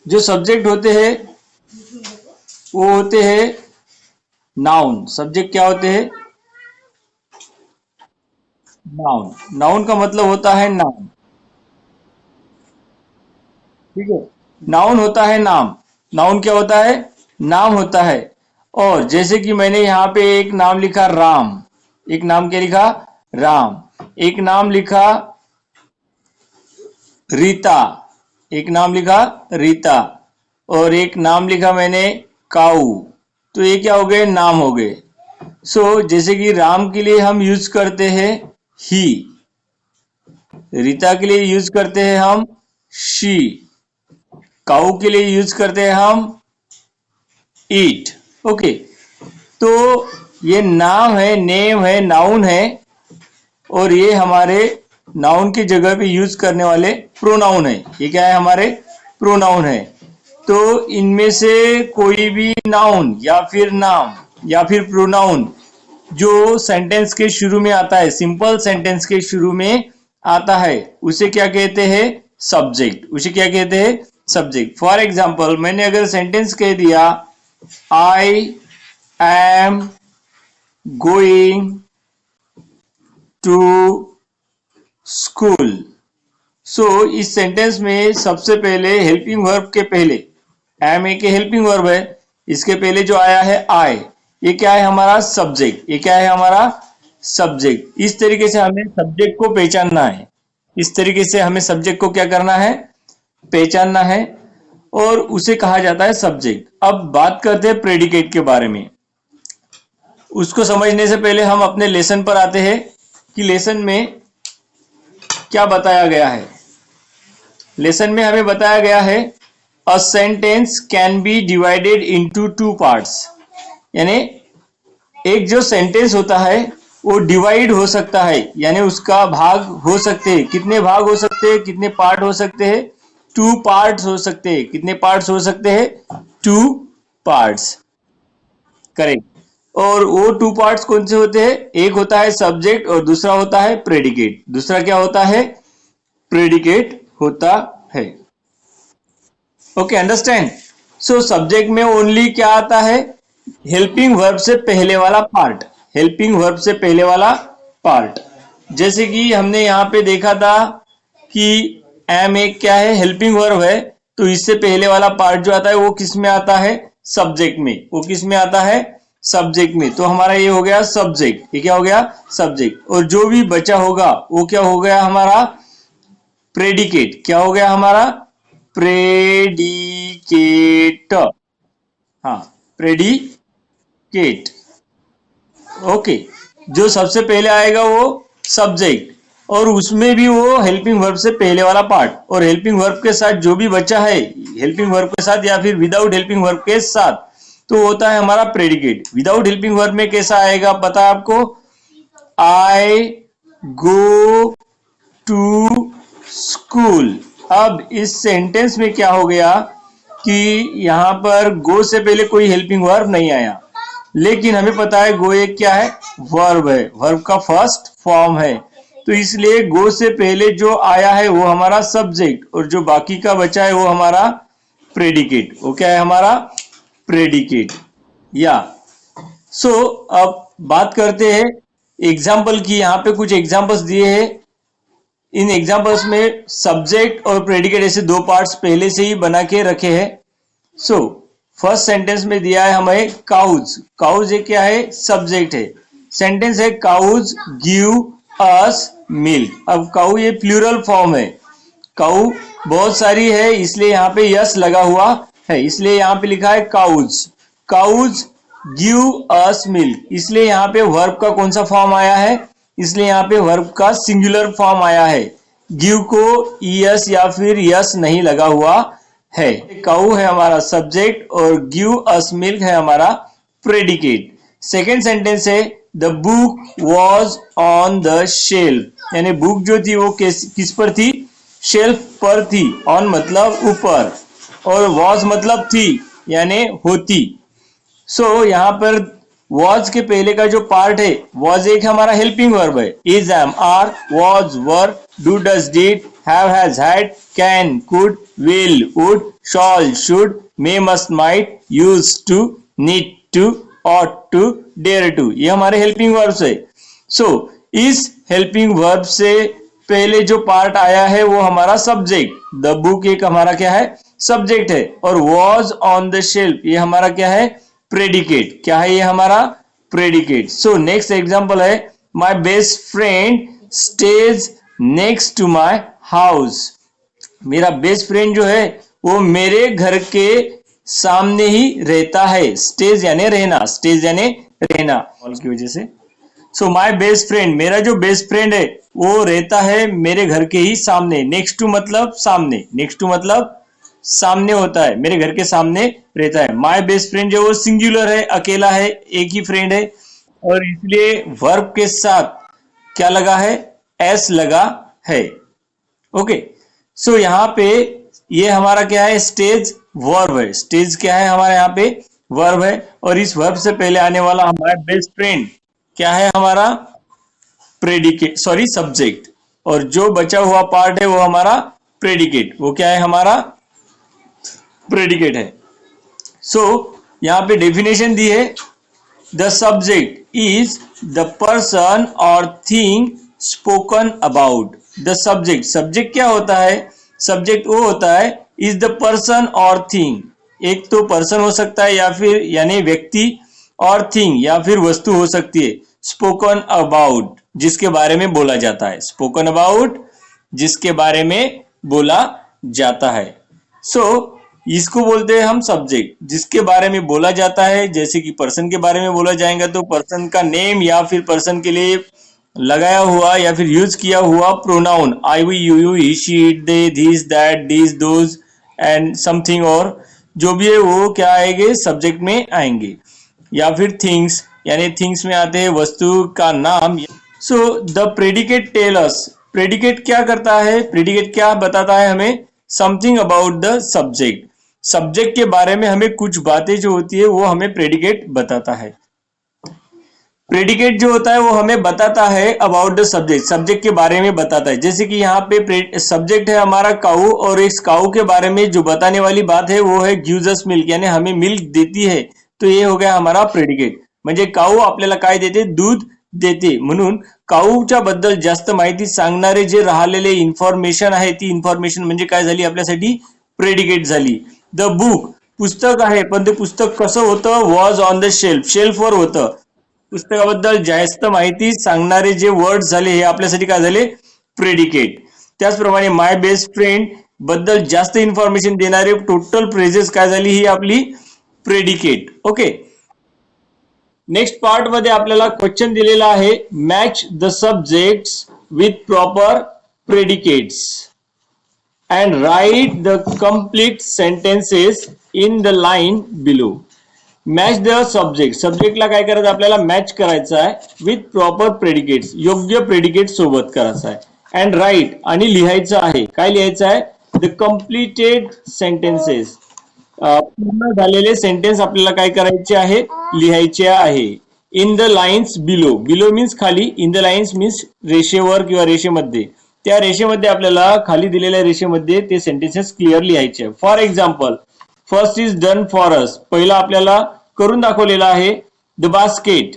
जो सब्जेक्ट होते हैं वो होते हैं नाउन। सब्जेक्ट क्या होते हैं? नाउन। नाउन का मतलब होता है नाम। ठीक है, नाउन होता है नाम। नाउन क्या होता है? नाम होता है। और जैसे कि मैंने यहाँ पे एक नाम लिखा राम, एक नाम क्या लिखा? राम। एक नाम लिखा रीता, एक नाम लिखा रीता, और एक नाम लिखा मैंने काऊ। तो ये क्या हो गए? नाम हो गए। जैसे कि राम के लिए हम यूज करते हैं ही, रीता के लिए यूज करते हैं हम शी, काऊ के लिए यूज करते हैं हम ईट। ओके, तो ये नाम है, नेम है, नाउन है, और ये हमारे नाउन की जगह पे यूज करने वाले प्रोनाउन है। ये क्या है? हमारे प्रोनाउन है। तो इनमें से कोई भी नाउन या फिर नाम या फिर प्रोनाउन जो सेंटेंस के शुरू में आता है, सिंपल सेंटेंस के शुरू में आता है, उसे क्या कहते हैं? सब्जेक्ट। उसे क्या कहते हैं? सब्जेक्ट। फॉर एग्जाम्पल, मैंने अगर सेंटेंस कह दिया I am going to school. इस सेंटेंस में सबसे पहले हेल्पिंग वर्ब के पहले, एम एक हेल्पिंग वर्ब है, इसके पहले जो आया है आई, ये क्या है? हमारा सब्जेक्ट। ये क्या है? हमारा सब्जेक्ट। इस तरीके से हमें सब्जेक्ट को पहचानना है। इस तरीके से हमें सब्जेक्ट को क्या करना है? पहचानना है, और उसे कहा जाता है सब्जेक्ट। अब बात करते हैं प्रेडिकेट के बारे में। उसको समझने से पहले हम अपने लेसन पर आते हैं कि लेसन में क्या बताया गया है। लेसन में हमें बताया गया है a sentence can be divided into two parts, यानी एक जो सेंटेंस होता है वो डिवाइड हो सकता है, यानी उसका भाग हो सकते हैं। कितने भाग हो सकते हैं? कितने पार्ट हो सकते हैं? टू पार्ट्स हो सकते हैं। कितने पार्ट्स हो सकते हैं? Two parts. करेक्ट। और वो टू पार्ट्स कौन से होते हैं? एक होता है सब्जेक्ट और दूसरा होता है प्रेडिकेट। दूसरा क्या होता है? प्रेडिकेट होता है। Okay, understand. सब्जेक्ट में ओनली क्या आता है? हेल्पिंग वर्ब से पहले वाला पार्ट। हेल्पिंग वर्ब से पहले वाला पार्ट। जैसे कि हमने यहाँ पे देखा था कि एम एक क्या है? हेल्पिंग वर्ब है, तो इससे पहले वाला पार्ट जो आता है वो किस में आता है? सब्जेक्ट में। वो किस में आता है? सब्जेक्ट में। तो हमारा ये हो गया सब्जेक्ट। ये क्या हो गया? सब्जेक्ट। और जो भी बचा होगा वो क्या हो गया? हमारा प्रेडिकेट। क्या हो गया हमारा? प्रेडिकेट। हाँ, प्रेडिकेट। ओके, जो सबसे पहले आएगा वो सब्जेक्ट, और उसमें भी वो हेल्पिंग वर्ब से पहले वाला पार्ट, और हेल्पिंग वर्ब के साथ जो भी बचा है, हेल्पिंग वर्ब के साथ या फिर विदाउट हेल्पिंग वर्ब के साथ, तो होता है हमारा प्रेडिकेट। विदाउट हेल्पिंग वर्ब में कैसा आएगा पता है आपको? आई गो टू स्कूल। अब इस सेंटेंस में क्या हो गया कि यहां पर गो से पहले कोई हेल्पिंग वर्ब नहीं आया, लेकिन हमें पता है गो एक क्या है? वर्ब है, वर्ब का फर्स्ट फॉर्म है। तो इसलिए गो से पहले जो आया है वो हमारा सब्जेक्ट, और जो बाकी का बचा है वो हमारा प्रेडिकेट। वो क्या है? हमारा प्रेडिकेट। या अब बात करते हैं एग्जाम्पल की। यहाँ पे कुछ एग्जाम्पल्स दिए हैं। इन एग्जाम्पल्स में सब्जेक्ट और प्रेडिकेट ऐसे दो पार्ट्स पहले से ही बना के रखे हैं। फर्स्ट सेंटेंस में दिया है हमें काउज। काउज एक क्या है? सब्जेक्ट है। सेंटेंस है काउज गिव अस मिल्क। अब काउ ये प्लूरल फॉर्म है, काउ बहुत सारी है, इसलिए यहाँ पे यस लगा हुआ है, इसलिए यहाँ पे लिखा है cows. Cows give us milk, इसलिए यहाँ पे वर्ब का कौन सा फॉर्म आया है? इसलिए यहाँ पे वर्ब का सिंगुलर फॉर्म आया है। गिव को ईएस या फिर यस नहीं लगा हुआ है। काऊ है हमारा सब्जेक्ट और गिव अस मिल्क है हमारा प्रेडिकेट। सेकेंड सेंटेंस है the book was on the shelf, यानी बुक जो थी वो किस पर थी? शेल्फ पर थी। ऑन मतलब ऊपर, और वॉज मतलब थी यानी होती। यहाँ पर वॉज के पहले का जो पार्ट है, वॉज एक हमारा हेल्पिंग वर्ब है। Is, am, are, was, were, do, does, did, have, has, had, can, could, will, would, shall, should, may, must, might, use to, need to, ought to, dare to, ये हमारे helping verbs है। सो इस helping verb से पहले जो part आया है वो हमारा सब्जेक्ट, द बुक एक हमारा क्या है, सब्जेक्ट है, और वॉज ऑन द शेल्फ ये हमारा क्या है, प्रेडिकेट। क्या है ये हमारा, प्रेडिकेट। सो नेक्स्ट एग्जांपल है, my best friend stage next to my house. मेरा बेस्ट फ्रेंड जो है वो मेरे घर के सामने ही रहता है। स्टेज यानी रहना, स्टेज यानी रहना की वजह से। सो माय बेस्ट फ्रेंड, मेरा जो बेस्ट फ्रेंड है वो रहता है मेरे घर के ही सामने। नेक्स्ट टू मतलब सामने, नेक्स्ट टू मतलब सामने होता है, मेरे घर के सामने रहता है। माय बेस्ट फ्रेंड जो वो सिंगुलर है, अकेला है, एक ही फ्रेंड है, और इसलिए वर्ब के साथ क्या लगा है, एस लगा है। ओके, सो यहाँ पे ये हमारा क्या है, स्टेज वर्ब है। स्टेज क्या है हमारे यहाँ पे, वर्ब है, और इस वर्ब से पहले आने वाला हमारा बेस्ट फ्रेंड क्या है, हमारा प्रेडिकेट, सॉरी सब्जेक्ट, और जो बचा हुआ पार्ट है वो हमारा प्रेडिकेट। वो क्या है, हमारा प्रेडिकेट है। सो यहाँ पे डेफिनेशन दी है, the subject is the person और thing spoken about. The subject, subject क्या होता है, सब्जेक्ट वो होता है इज द पर्सन और थिंग। एक तो पर्सन हो सकता है या फिर यानी व्यक्ति, और थिंग या फिर वस्तु हो सकती है। स्पोकन अबाउट जिसके बारे में बोला जाता है, स्पोकन अबाउट जिसके बारे में बोला जाता है। सो इसको बोलते हैं हम सब्जेक्ट, जिसके बारे में बोला जाता है। जैसे कि पर्सन के बारे में बोला जाएगा तो पर्सन का नेम या फिर पर्सन के लिए लगाया हुआ या फिर यूज किया हुआ pronoun, I, we, you, he, she, it, they, this, that, this, those and something, और जो भी है वो क्या आएंगे, सब्जेक्ट में आएंगे। या फिर थिंग्स, यानी थिंग्स में आते हैं वस्तु का नाम। So the predicate tell us, predicate क्या करता है, प्रेडिकेट क्या बताता है हमें, something about the subject. Subject के बारे में हमें कुछ बातें जो होती है वो हमें प्रेडिकेट बताता है। प्रेडिकेट जो होता है वो हमें बताता है अबाउट द सब्जेक्ट, सब्जेक्ट के बारे में बताता है। जैसे कि यहाँ पे सब्जेक्ट है हमारा काऊ, और इस काऊ के बारे में जो बताने वाली बात है वो है गिव्स अस मिल्क, यानी हमें मिल्क देती है। तो ये हो गया हमारा प्रेडिकेट, म्हणजे काऊ आपल्याला काय देते, दूध देते। म्हणून काऊच्या बद्दल जास्त माहिती सांगणारे जे राहिलेले इन्फॉर्मेशन आहे ती इन्फॉर्मेशन म्हणजे काय झाली, आपल्यासाठी प्रेडिकेट झाली। द बुक, पुस्तक आहे, पण ते पुस्तक कसं होतं, वॉज ऑन द शेल्फ, शेल्फवर होतं। पुस्तकाबद्दल जास्त माहिती सांगणारे जे वर्ड झाले हे आपल्यासाठी काय झाले, प्रेडिकेट। त्याचप्रमाणे माय बेस्ट फ्रेंड बद्दल जास्त इन्फॉर्मेशन देणारे टोटल फ्रेजेस काय झाली, ही आपली प्रेडिकेट। ओके, नेक्स्ट पार्ट मध्ये आपल्याला क्वेश्चन दिलेला आहे, match the subjects with proper predicates and write the complete sentences in the line below. Match the subject, सब्जेक्टला काय करायचं आपल्याला, मॅच करायचं आहे विथ प्रॉपर प्रेडिकेट्स, योग्य प्रेडिकेट सोबत करायचं आहे। अँड राईट, आणि लिहायचं आहे, काय लिहायचं आहे, द कम्प्लिटेड सेंटेन्सेस, पूर्ण झालेले सेंटेन्स आपल्याला काय करायचे आहे, लिहायचे आहे। In the lines below, below means खाली, इन द लाईन्स मीन्स रेषेवर किंवा रेषेमध्ये, त्या रेषेमध्ये आपल्याला खाली दिलेल्या रेषेमध्ये ते सेंटेन्सेस क्लिअर लिहायचे। For example, first is done for us, पहिला आपल्याला करून दाखवलेला आहे द बास्केट।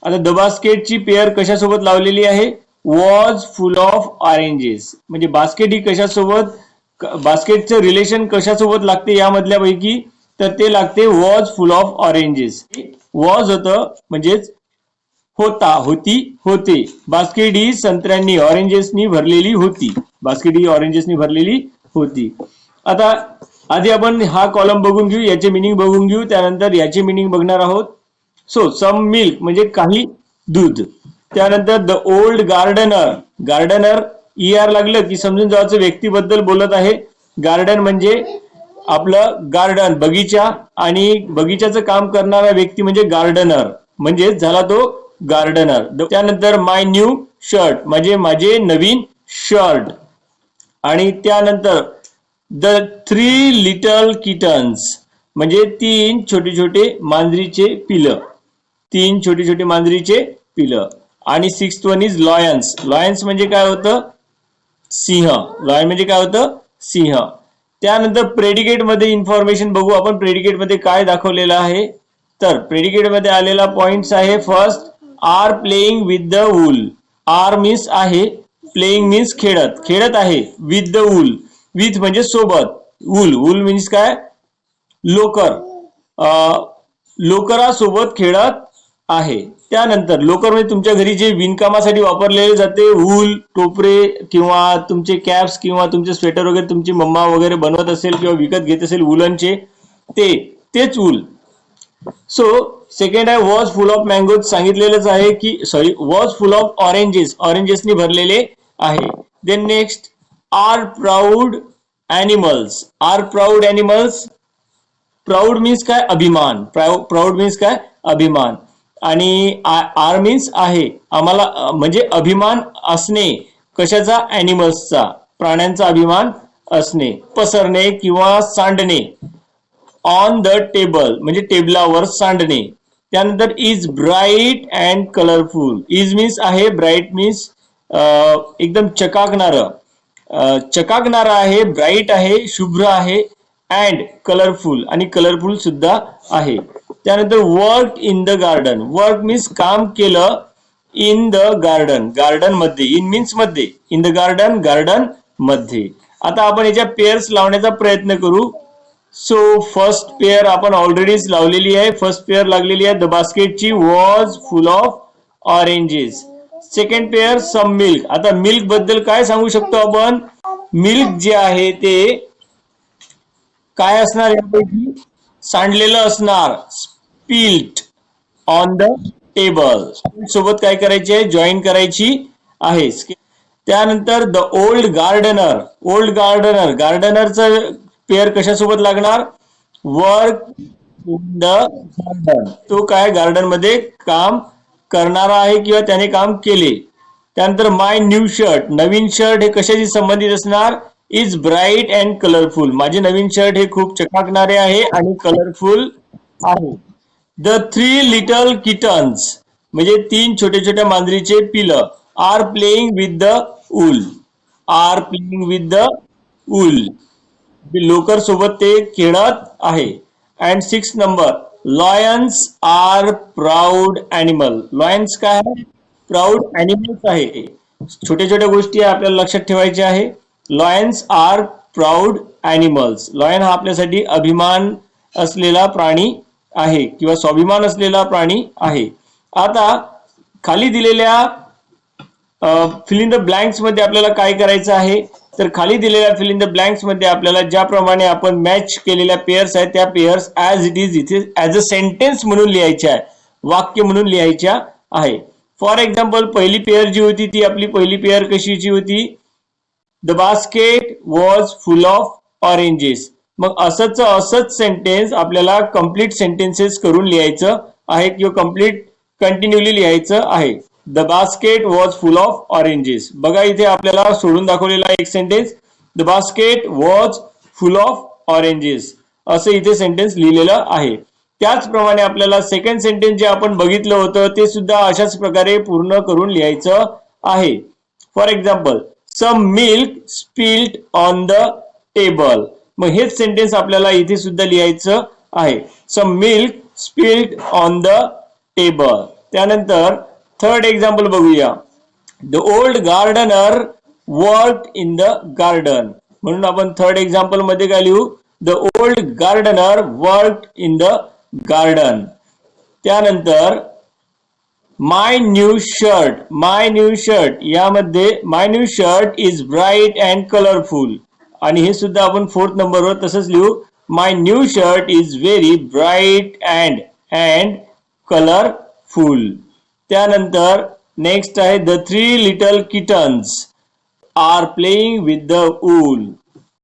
आता द बास्केटची पेअर कशासोबत लावलेली आहे, वॉज फुल ऑफ ऑरेंजेस, म्हणजे बास्केट ही कशासोबत, बास्केटचं रिलेशन कशासोबत लागते यामधल्या पैकी, तर ते लागते was full of oranges. Was होतं म्हणजेच होता, होती, होते। बास्केट ही संत्र्यांनी, ऑरेंजेसनी भरलेली होती, बास्केट ही ऑरेंजेसनी भरलेली होती। आता आधी आपण हा कॉलम बघून घेऊ, याचे मिनिंग बघून घेऊ, त्यानंतर याचे मिनिंग बघणार आहोत। सो सम मिल्क म्हणजे काही दूध, त्यानंतर the old gardener, gardener ER लागलं की समजून जायचं व्यक्तीबद्दल बोलत आहे। गार्डन म्हणजे आपलं गार्डन, बगीचा, आणि बगीचाचं काम करणारा व्यक्ती म्हणजे गार्डनर, म्हणजे झाला तो गार्डनर। त्यानंतर माय न्यू शर्ट म्हणजे माझे नवीन शर्ट, आणि त्यानंतर द 3 लिटल किटन्स म्हणजे 3 छोटे छोटे मांजरीचे पिलं, 3 छोटे छोटे मांजरीचे पिलं। आणि 6th one is Lions, Lions म्हणजे काय होतं, सिंह, लॉयन म्हणजे काय होतं, सिंह। त्यानंतर प्रेडिकेट मध्ये इन्फॉर्मेशन बघू आपण. प्रेडिकेट मध्ये काय दाखवलेलं आहे, तर प्रेडिकेट मध्ये आलेला पॉइंट्स आहे. First, are playing with the wool. Are means आहे, प्लेइंग मीन्स खेळत, खेळत आहे. विथ द वूल, विथ म्हणजे सोबत, वूल, वूल मीन्स काय, लोकर, लोकरासोबत खेळत आहे. त्यानंतर लोकर म्हणजे तुमच्या घरी जे विणकामासाठी वापरले जाते, वूल, टोपरे किंवा तुमचे कॅप्स किंवा तुमचे स्वेटर वगैरे तुमची मम्मा वगैरे बनवत असेल किंवा विकत घेत असेल वूलनचे, तेच वूल. सो सेकंड आहे वॉज फुल ऑफ मँगोज. सांगितलेलंच आहे की sorry, was full of oranges, ऑरेंजेसनी भरलेले आहे. Then next, are proud animals. Are proud animals. Proud means काय, अभिमान. प्राऊड मीन्स काय, अभिमान. आणि आर मीन्स आहे, आम्हाला म्हणजे अभिमान असणे. कशाचा, ॲनिमल्सचा, प्राण्यांचा अभिमान असणे, पसरणे किंवा सांडणे. ऑन द टेबल म्हणजे टेबलावर सांडणे. त्यानंतर is bright and colourful. Is means आहे, ब्राईट मीन्स एकदम चकाकणारा आहे, ब्राईट आहे, शुभ्र आहे, अँड कलरफुल, आणि कलरफुल सुद्धा आहे. त्यानंतर work in the garden. Work means काम केलं, इन द गार्डन, गार्डन मध्ये, इन मीन्स मध्ये, इन द गार्डन, गार्डन मध्ये. आता आपण याच्या पेअर्स लावण्याचा प्रयत्न करू. सो फर्स्ट पेअर आपण ऑलरेडीच लावलेली आहे. फर्स्ट पेअर लागलेली आहे द बास्केटची, was full of oranges. Second pair some milk. आता मिल्क बद्दल काय सांगू शकतो आपण, मिल्क जे आहे ते काय असणार, यापैकी सांडलेलं असणार, स्पिल्ट ऑन द टेबल. सोबत काय करायचे आहे, जॉईन करायची आहे. त्यानंतर the old gardener. Old gardener, गार्डनरचं पेअर कशासोबत लागणार, वर्क इन द गार्डन. तो काय गार्डन मध्ये काम करणारा आहे किंवा त्याने काम केले. त्यानंतर माय न्यू शर्ट. नवीन शर्ट हे कशाशी संबंधित असणार, इज ब्राईट अँड कलरफुल. माझे नवीन शर्ट हे खूप चकाकणारे आहे आणि कलरफुल आहे. द 3 लिटल किटन्स म्हणजे 3 छोट्या छोट्या मांजरीचे पिलं, are playing with the wool. Are playing with the wool, लोकर सोबत ते खेळत आहे. And 6 number, lions are proud animal. Lions काय आहे, प्राऊड ॲनिमल्स आहे. छोट्या छोट्या गोष्टी आपल्याला लक्षात ठेवायच्या आहे. Lions are proud animals. Lion हा आपल्यासाठी अभिमान असलेला प्राणी आहे किंवा स्वाभिमान असलेला प्राणी आहे. आता खाली दिलेल्या फिल इन द ब्लँक्स मध्ये आपल्याला काय करायचं आहे, तर खाली दिलेल्या फिल इन द ब्लँक्स मध्ये आपल्याला ज्याप्रमाणे आपण मॅच केलेल्या पेअर्स आहेत त्या पेअर्स ॲज इट इज इथे ॲज अ सेंटेन्स म्हणून लिहायच्या आहे, वाक्य म्हणून लिहायच्या आहे. फॉर एक्झाम्पल पहिली पेअर जी होती ती आपली पहिली पेअर कशीची होती, the basket was full of oranges. मग असंच सेंटेन्स आपल्याला कम्प्लीट सेंटेन्सेस करून लिहायचं आहे किंवा कम्प्लीट कंटिन्युअली लिहायचं आहे. The basket was full of oranges. बघा इथे आपल्याला सोडून दाखवलेला एक sentence, the basket was full of oranges, असं इथे सेंटेन्स लिहिलेलं आहे. त्याचप्रमाणे आपल्याला सेकंड सेंटेन्स जे आपण बघितलं होतं ते सुद्धा अशाच प्रकारे पूर्ण करून लिहायचं आहे. For example, some milk spilled on the table. मग हेच सेंटेन्स आपल्याला इथे सुद्धा लिहायचं आहे, some milk spilled on the table. त्यानंतर थर्ड एक्झाम्पल बघूया, the old gardener worked in the garden. म्हणून आपण थर्ड एक्झाम्पल मध्ये काय लिहू, the old gardener worked in the garden. त्यानंतर my new shirt. My new shirt यामध्ये my new shirt is bright and colourful, आणि हे सुद्धा आपण फोर्थ नंबरवर तसंच लिहू, my new shirt is very bright and colourful. त्यानंतर नेक्स्ट आहे the 3 little kittens are playing with the wool.